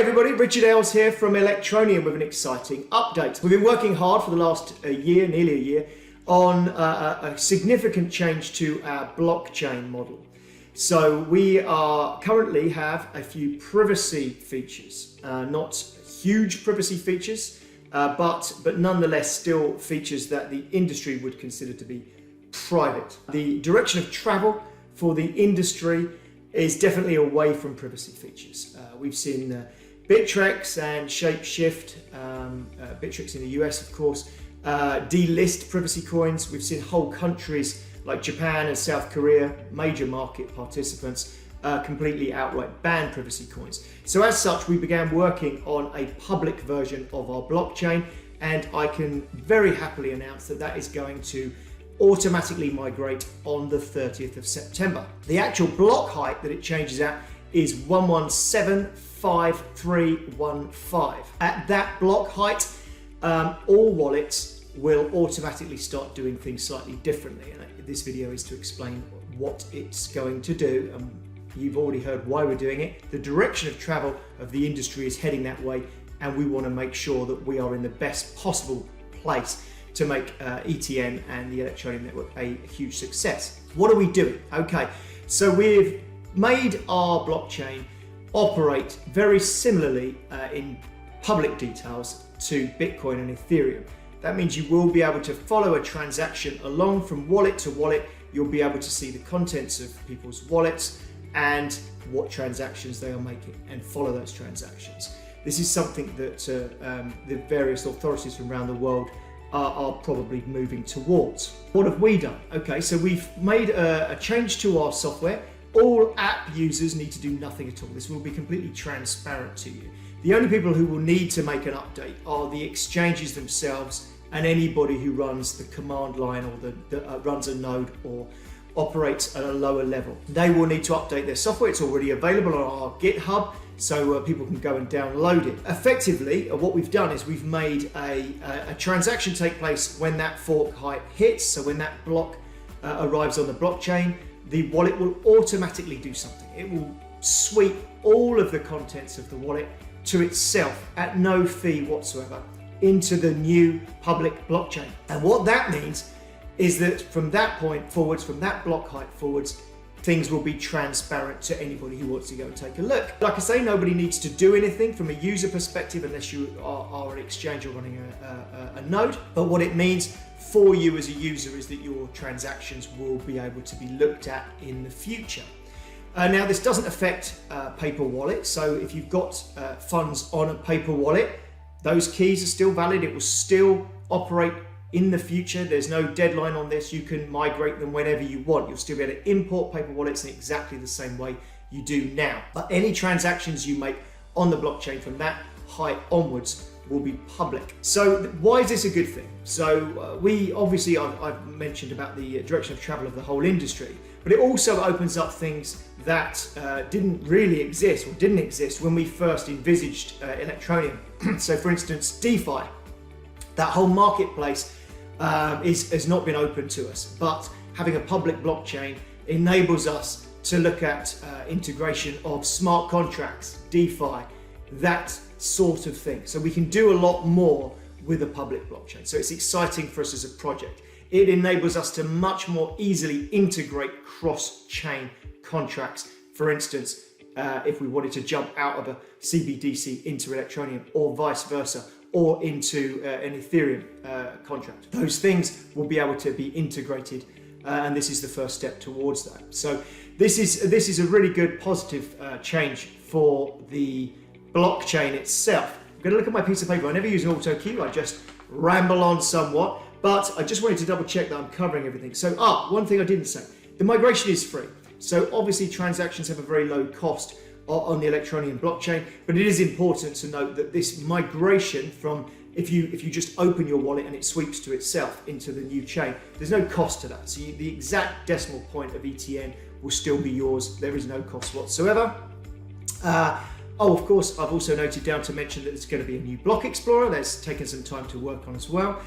everybody, Richard Ailes here from Electroneum with an exciting update. We've been working hard for the last year, nearly a year, on a significant change to our blockchain model. So we currently have a few privacy features, not huge privacy features, but nonetheless still features that the industry would consider to be private. The direction of travel for the industry is definitely away from privacy features. We've seen Bittrex and Shapeshift, Bittrex in the US of course, delist privacy coins. We've seen whole countries like Japan and South Korea, major market participants, completely outright ban privacy coins. So as such, we began working on a public version of our blockchain, and I can very happily announce that that is going to automatically migrate on the 30th of September. The actual block height that it changes at is 1175315. At that block height, all wallets will automatically start doing things slightly differently. And this video is to explain what it's going to do, and you've already heard why we're doing it. The direction of travel of the industry is heading that way, and we want to make sure that we are in the best possible place to make ETN and the Electroneum network a huge success. What are we doing? Okay, so we've made our blockchain operate very similarly in public details to Bitcoin and Ethereum. That means you will be able to follow a transaction along from wallet to wallet. You'll be able to see the contents of people's wallets and what transactions they are making and follow those transactions. This is something that the various authorities from around the world are probably moving towards. What have we done? Okay, so we've made a change to our software. All app users need to do nothing at all. This will be completely transparent to you. The only people who will need to make an update are the exchanges themselves and anybody who runs the command line or runs a node or operates at a lower level. They will need to update their software. It's already available on our GitHub, so people can go and download it. Effectively, what we've done is we've made a transaction take place when that fork height hits. So when that block arrives on the blockchain, the wallet will automatically do something. It will sweep all of the contents of the wallet to itself at no fee whatsoever into the new public blockchain. And what that means is that from that point forwards, from that block height forwards, things will be transparent to anybody who wants to go and take a look. Like I say, nobody needs to do anything from a user perspective unless you are an exchange or running a node. But what it means for you as a user is that your transactions will be able to be looked at in the future. Now, this doesn't affect paper wallets. So if you've got funds on a paper wallet, those keys are still valid. It will still operate in the future. There's no deadline on this. You can migrate them whenever you want. You'll still be able to import paper wallets in exactly the same way you do now. But any transactions you make on the blockchain from that height onwards will be public. So why is this a good thing? So we obviously, I've mentioned about the direction of travel of the whole industry, but it also opens up things that didn't really exist or didn't exist when we first envisaged Electroneum. So for instance, DeFi, that whole marketplace has not been open to us, but having a public blockchain enables us to look at integration of smart contracts, DeFi, that sort of thing. So we can do a lot more with a public blockchain. So it's exciting for us as a project. It enables us to much more easily integrate cross-chain contracts. For instance, if we wanted to jump out of a CBDC into Electroneum or vice versa, or into an Ethereum contract. Those things will be able to be integrated, and this is the first step towards that. So this is a really good positive change for the blockchain itself. I'm going to look at my piece of paper. I never use an auto cue. I just ramble on somewhat, but I just wanted to double check that I'm covering everything. So one thing I didn't say, the migration is free. So obviously transactions have a very low cost on the Electroneum blockchain, but it is important to note that this migration from if you just open your wallet and it sweeps to itself into the new chain, there's no cost to that. So the exact decimal point of ETN will still be yours. There is no cost whatsoever. Of course, I've also noted down to mention that there's going to be a new block explorer that's taken some time to work on as well,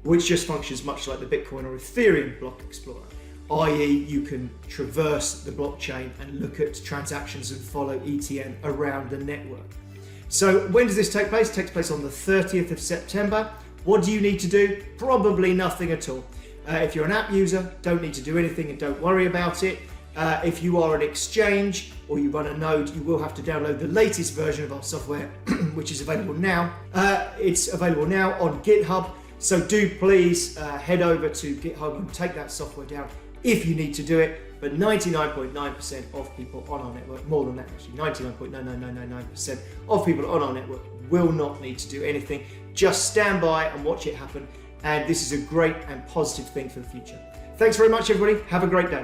which just functions much like the Bitcoin or Ethereum block explorer. i.e. you can traverse the blockchain and look at transactions and follow ETN around the network. So when does this take place? It takes place on the 30th of September. What do you need to do? Probably nothing at all. If you're an app user, don't need to do anything and don't worry about it. If you are an exchange or you run a node, you will have to download the latest version of our software, which is available now. It's available now on GitHub. So do please head over to GitHub and take that software down if you need to do it. But 99.9% of people on our network, more than that actually, 99.99999% of people on our network will not need to do anything. Just stand by and watch it happen. And this is a great and positive thing for the future. Thanks very much, everybody. Have a great day.